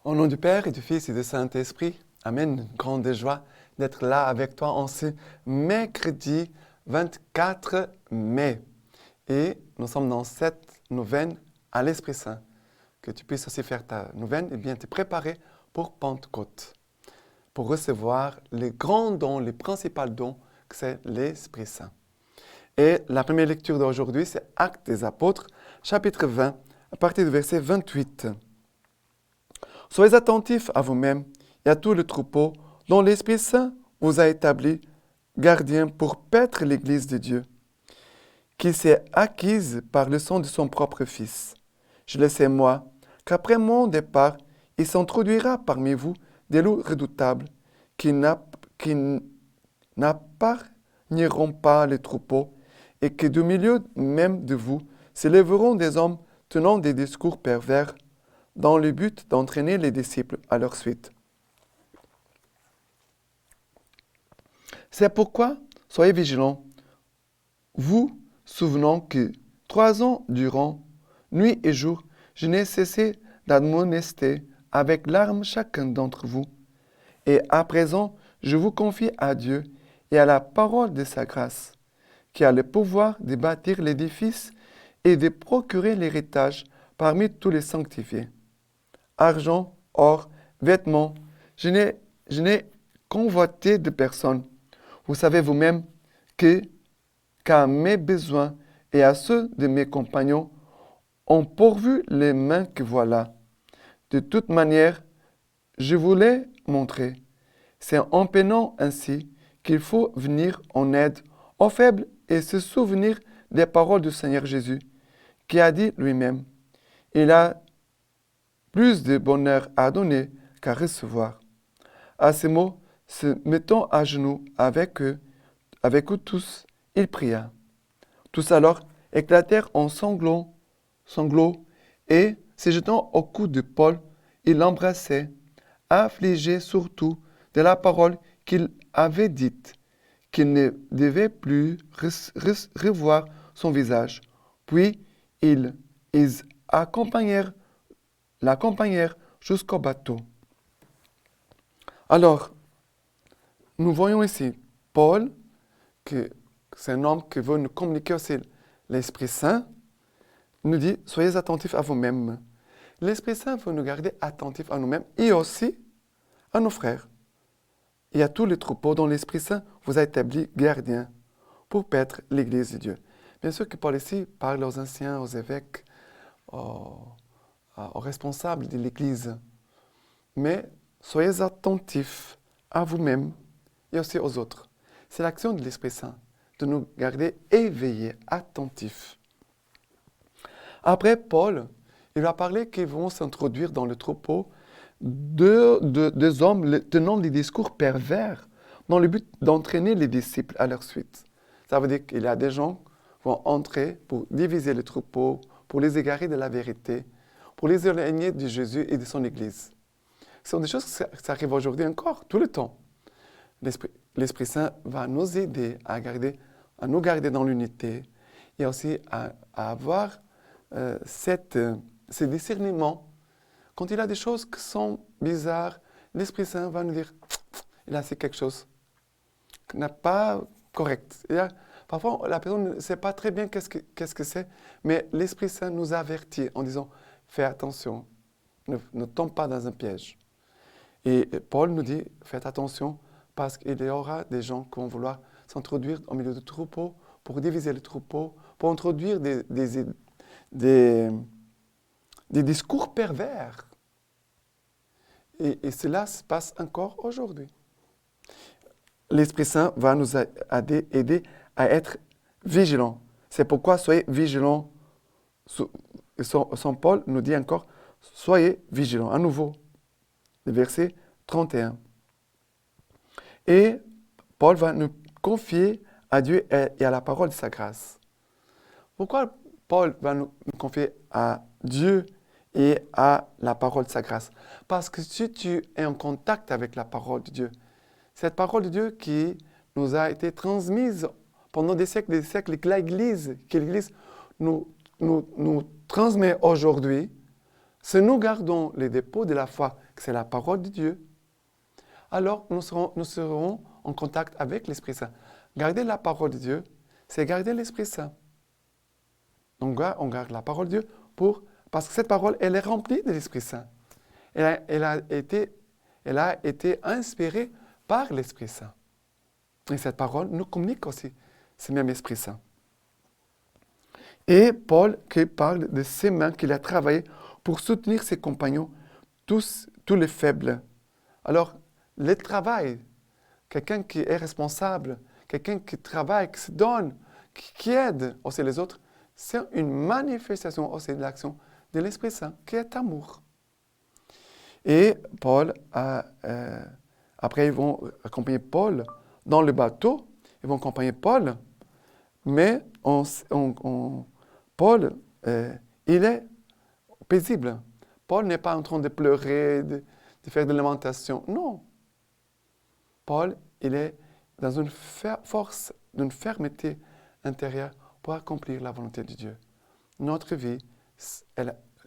Au nom du Père et du Fils et du Saint-Esprit, Amen. Une grande joie d'être là avec toi en ce mercredi 24 mai. Et nous sommes dans cette neuvaine à l'Esprit Saint. Que tu puisses aussi faire ta neuvaine et bien te préparer pour Pentecôte. Pour recevoir les grands dons, les principaux dons que c'est l'Esprit Saint. Et la première lecture d'aujourd'hui, c'est Actes des Apôtres, chapitre 20, à partir du verset 28. Soyez attentifs à vous-même et à tout le troupeau dont l'Esprit Saint vous a établi gardien pour paître l'Église de Dieu, qui s'est acquise par le sang de son propre Fils. Je le sais, moi, qu'après mon départ, il s'introduira parmi vous des loups redoutables qui n'épargneront pas les troupeaux et que du milieu même de vous s'élèveront des hommes tenant des discours pervers dans le but d'entraîner les disciples à leur suite. C'est pourquoi soyez vigilants, vous souvenant que 3 ans durant, nuit et jour, je n'ai cessé d'admonester avec larmes chacun d'entre vous. Et à présent, je vous confie à Dieu et à la parole de sa grâce, qui a le pouvoir de bâtir l'édifice et de procurer l'héritage parmi tous les sanctifiés. Argent, or, vêtements, je n'ai convoité de personne. Vous savez vous-même qu'à mes besoins et à ceux de mes compagnons, ont pourvu les mains que voilà. De toute manière, je vous l'ai montré. C'est en peinant ainsi qu'il faut venir en aide aux faibles et se souvenir des paroles du Seigneur Jésus, qui a dit lui-même, « Il a plus de bonheur à donner qu'à recevoir. » À ces mots, se mettant à genoux avec eux tous, il pria. Tous alors éclatèrent en sanglots et, se jetant au cou de Paul, ils l'embrassaient, affligés surtout de la parole qu'il avait dite, qu'il ne devait plus revoir son visage. Puis ils l'accompagnèrent jusqu'au bateau. Alors, nous voyons ici Paul, que c'est un homme qui veut nous communiquer aussi l'Esprit Saint, nous dit, soyez attentifs à vous-même. L'Esprit Saint veut nous garder attentifs à nous-mêmes et aussi à nos frères. Et à tous les troupeaux dont l'Esprit Saint vous a établi gardien pour paître l'Église de Dieu. Bien sûr que Paul ici parle aux anciens, aux évêques, aux responsables de l'Église. Mais soyez attentifs à vous-même et aussi aux autres. C'est l'action de l'Esprit Saint de nous garder éveillés, attentifs. Après, Paul, il va parler qu'ils vont s'introduire dans le troupeau des hommes tenant des discours pervers dans le but d'entraîner les disciples à leur suite. Ça veut dire qu'il y a des gens qui vont entrer pour diviser le troupeau, pour les égarer de la vérité, pour les éloigner de Jésus et de son Église. Ce sont des choses qui arrivent aujourd'hui encore, tout le temps. L'Esprit Saint va nous aider à nous garder dans l'unité et aussi à avoir ce discernement. Quand il y a des choses qui sont bizarres, l'Esprit Saint va nous dire, là c'est quelque chose qui n'est pas correct. Parfois, la personne ne sait pas très bien qu'est-ce que c'est, mais l'Esprit Saint nous avertit en disant, fais attention, ne tombe pas dans un piège. Et Paul nous dit, faites attention, parce qu'il y aura des gens qui vont vouloir s'introduire au milieu du troupeau pour diviser le troupeau, pour introduire des discours pervers. Et cela se passe encore aujourd'hui. L'Esprit Saint va nous aider à être vigilants. C'est pourquoi soyez vigilants. Saint Paul nous dit encore, soyez vigilants. À nouveau, le verset 31. Et Paul va nous confier à Dieu et à la parole de sa grâce. Pourquoi Paul va nous confier à Dieu et à la parole de sa grâce? Parce que si tu es en contact avec la parole de Dieu, cette parole de Dieu qui nous a été transmise pendant des siècles, que l'Église nous transmet aujourd'hui, Si nous gardons les dépôts de la foi, que c'est la parole de Dieu, alors nous serons en contact avec l'Esprit Saint. Garder la parole de Dieu, c'est garder l'Esprit Saint. Donc on garde la parole de Dieu parce que cette parole, elle est remplie de l'Esprit Saint. Elle a été inspirée par l'Esprit Saint. Et cette parole nous communique aussi ce même Esprit Saint. Et Paul qui parle de ses mains qu'il a travaillées pour soutenir ses compagnons, tous les faibles. Alors, le travail, quelqu'un qui est responsable, quelqu'un qui travaille, qui se donne, qui aide aussi les autres, c'est une manifestation aussi de l'action de l'Esprit Saint, qui est amour. Et Paul, après ils vont accompagner Paul dans le bateau, ils vont accompagner Paul, mais Paul, il est paisible. Paul n'est pas en train de pleurer, de faire de lamentation. Non. Paul, il est dans une force, d'une fermeté intérieure pour accomplir la volonté de Dieu. Notre vie,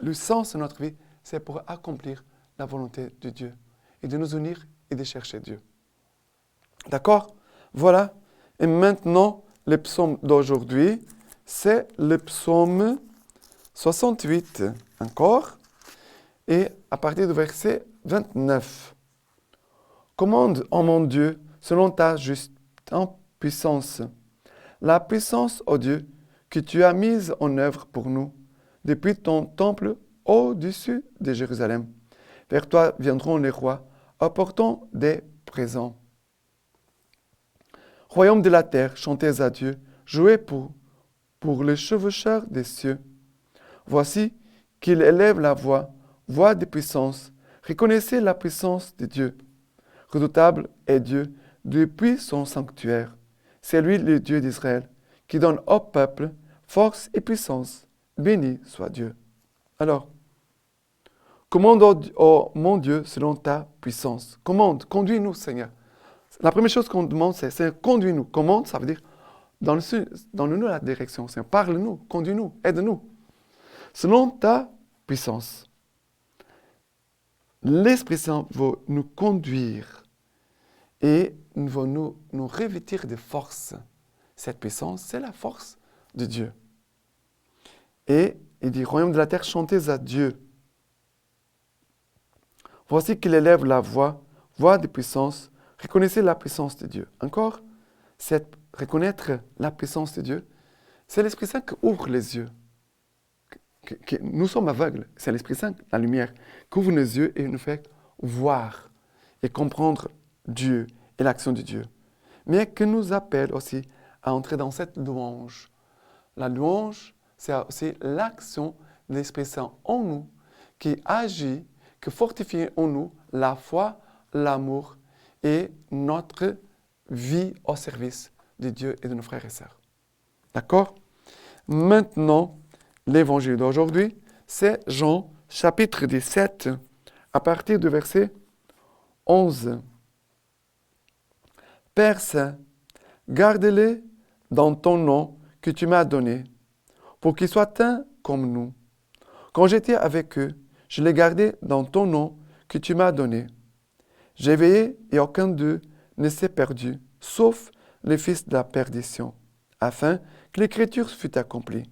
le sens de notre vie, c'est pour accomplir la volonté de Dieu et de nous unir et de chercher Dieu. D'accord? Voilà. Et maintenant, le psaume d'aujourd'hui, c'est le psaume 68 encore. Et à partir du verset 29. Commande, ô mon Dieu, selon ta juste puissance, la puissance, ô Dieu, que tu as mise en œuvre pour nous, depuis ton temple au-dessus de Jérusalem. Vers toi viendront les rois, apportant des présents. Royaume de la terre, chantez à Dieu, jouez pour le chevaucheur des cieux. Voici qu'il élève la voix de puissance. Reconnaissez la puissance de Dieu. Redoutable est Dieu depuis son sanctuaire. C'est lui le Dieu d'Israël, qui donne au peuple force et puissance. Béni soit Dieu. Alors, commande, ô mon Dieu, selon ta puissance. Commande, conduis-nous, Seigneur. La première chose qu'on demande, c'est conduis-nous. Commande, ça veut dire, donne-nous la direction. Seigneur, parle-nous, conduis-nous, aide-nous. Selon ta puissance. L'Esprit Saint va nous conduire et va nous revêtir de force. Cette puissance, c'est la force de Dieu. Et il dit, royaume de la terre, chantez à Dieu. Voici qu'il élève la voix de puissance. Reconnaissez la puissance de Dieu. Encore, reconnaître la puissance de Dieu, c'est l'Esprit Saint qui ouvre les yeux. Nous sommes aveugles. C'est l'Esprit Saint, la lumière, qui ouvre nos yeux et nous fait voir et comprendre Dieu et l'action de Dieu. Mais qui nous appelle aussi à entrer dans cette louange. La louange, c'est aussi l'action de l'Esprit Saint en nous, qui agit, qui fortifie en nous la foi, l'amour et notre vie au service de Dieu et de nos frères et sœurs. D'accord? Maintenant, l'évangile d'aujourd'hui, c'est Jean, chapitre 17, à partir du verset 11. Père Saint, garde-les dans ton nom que tu m'as donné, pour qu'ils soient un comme nous. Quand j'étais avec eux, je les gardais dans ton nom que tu m'as donné. J'ai veillé et aucun d'eux ne s'est perdu, sauf le fils de la perdition, afin que l'écriture fût accomplie.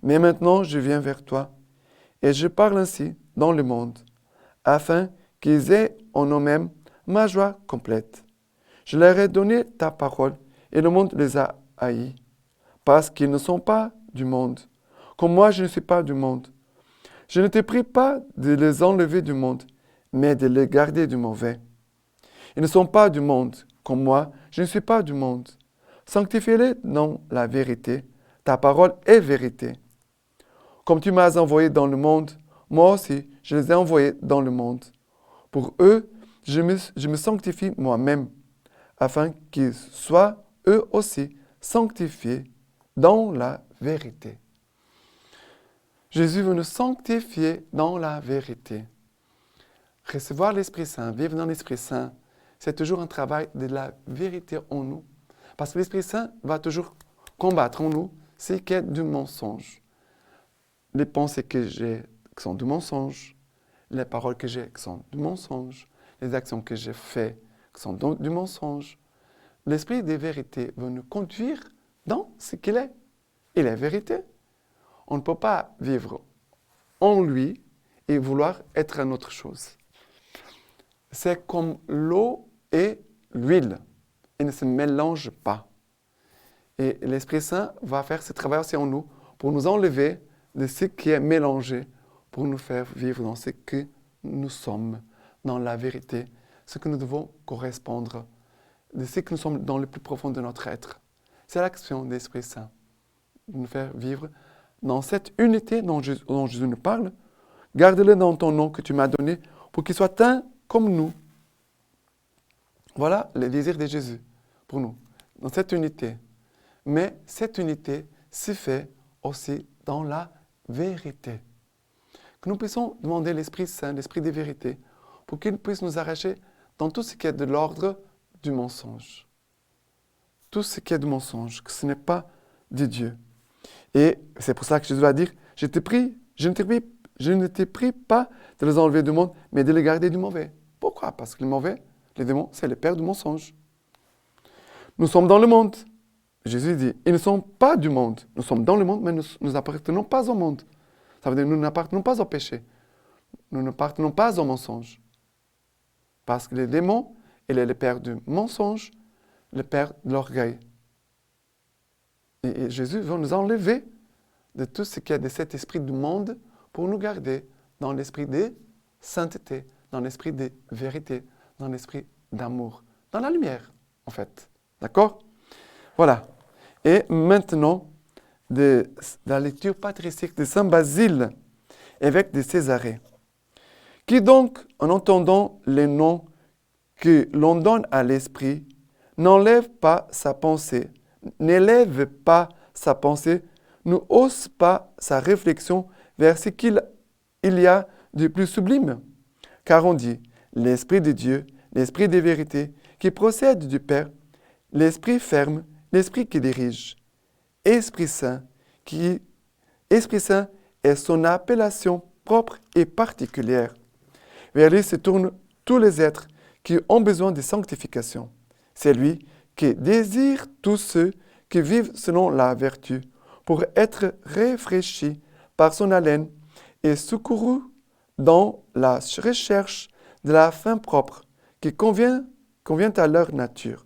Mais maintenant je viens vers toi, et je parle ainsi dans le monde, afin qu'ils aient en eux-mêmes ma joie complète. Je leur ai donné ta parole, et le monde les a haïs, parce qu'ils ne sont pas du monde, comme moi je ne suis pas du monde. Je ne te prie pas de les enlever du monde, mais de les garder du mauvais. Ils ne sont pas du monde, comme moi je ne suis pas du monde. Sanctifie-les dans la vérité, ta parole est vérité. Comme tu m'as envoyé dans le monde, moi aussi je les ai envoyés dans le monde. Pour eux, je me sanctifie moi-même, afin qu'ils soient eux aussi sanctifiés dans la vérité. Jésus veut nous sanctifier dans la vérité. Recevoir l'Esprit Saint, vivre dans l'Esprit Saint, c'est toujours un travail de la vérité en nous. Parce que l'Esprit Saint va toujours combattre en nous ce qui est du mensonge. Les pensées que j'ai qui sont du mensonge, les paroles que j'ai qui sont du mensonge, les actions que j'ai faites qui sont donc du mensonge. L'esprit des vérités veut nous conduire dans ce qu'il est. Il est vérité. On ne peut pas vivre en lui et vouloir être une autre chose. C'est comme l'eau et l'huile. Ils ne se mélangent pas. Et l'Esprit Saint va faire ce travail aussi en nous pour nous enlever de ce qui est mélangé, pour nous faire vivre dans ce que nous sommes, dans la vérité, ce que nous devons correspondre, de ce que nous sommes dans le plus profond de notre être. C'est l'action de l'Esprit Saint, de nous faire vivre dans cette unité dont Jésus nous parle. Garde-le dans ton nom que tu m'as donné pour qu'il soit un comme nous. Voilà le désir de Jésus pour nous, dans cette unité. Mais cette unité se fait aussi dans la vérité. Que nous puissions demander l'Esprit Saint, l'Esprit des vérités, pour qu'il puisse nous arracher dans tout ce qui est de l'ordre du mensonge. Tout ce qui est du mensonge, que ce n'est pas de Dieu. Et c'est pour ça que Jésus va dire, je ne t'ai pris pas de les enlever du monde, mais de les garder du mauvais. Pourquoi? Parce que le mauvais, les démons, c'est le père du mensonge. Nous sommes dans le monde. Jésus dit, ils ne sont pas du monde. Nous sommes dans le monde, mais nous n'appartenons pas au monde. Ça veut dire que nous n'appartenons pas au péché. Nous n'appartenons pas au mensonge. Parce que les démons, il est le père du mensonge, le père de l'orgueil. Et Jésus veut nous enlever de tout ce qui est de cet esprit du monde pour nous garder dans l'esprit de sainteté, dans l'esprit de vérité, dans l'esprit d'amour, dans la lumière, en fait. D'accord? Voilà. Et maintenant, de la lecture patristique de Saint Basile, évêque de Césarée, qui donc, en entendant les noms que l'on donne à l'esprit, n'élève pas sa pensée, ne hausse pas sa réflexion vers ce qu'il y a de plus sublime. Car on dit, l'Esprit de Dieu, l'Esprit des vérités, qui procède du Père, l'Esprit ferme, l'Esprit qui dirige. Esprit Saint est son appellation propre et particulière. Vers lui se tournent tous les êtres qui ont besoin de sanctification. C'est lui qui désire tous ceux qui vivent selon la vertu pour être rafraîchis par son haleine et secourus dans la recherche de la fin propre qui convient à leur nature.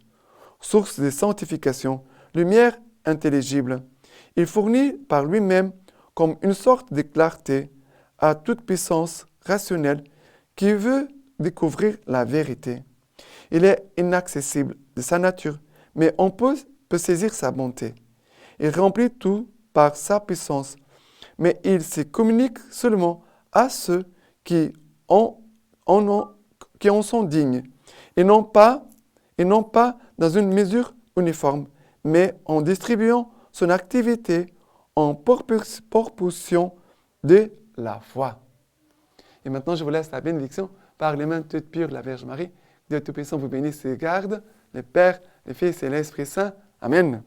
Source de sanctification, lumière intelligible, il fournit par lui-même comme une sorte de clarté à toute puissance rationnelle qui veut découvrir la vérité. Il est inaccessible de sa nature, mais on peut saisir sa bonté. Il remplit tout par sa puissance, mais il se communique seulement à ceux qui en sont dignes, et non pas dans une mesure uniforme, mais en distribuant son activité en proportion de la foi. Et maintenant, je vous laisse la bénédiction par les mains toutes pures de la Vierge Marie. Dieu Tout-Puissant vous bénisse et garde, le Père, le Fils et l'Esprit Saint. Amen.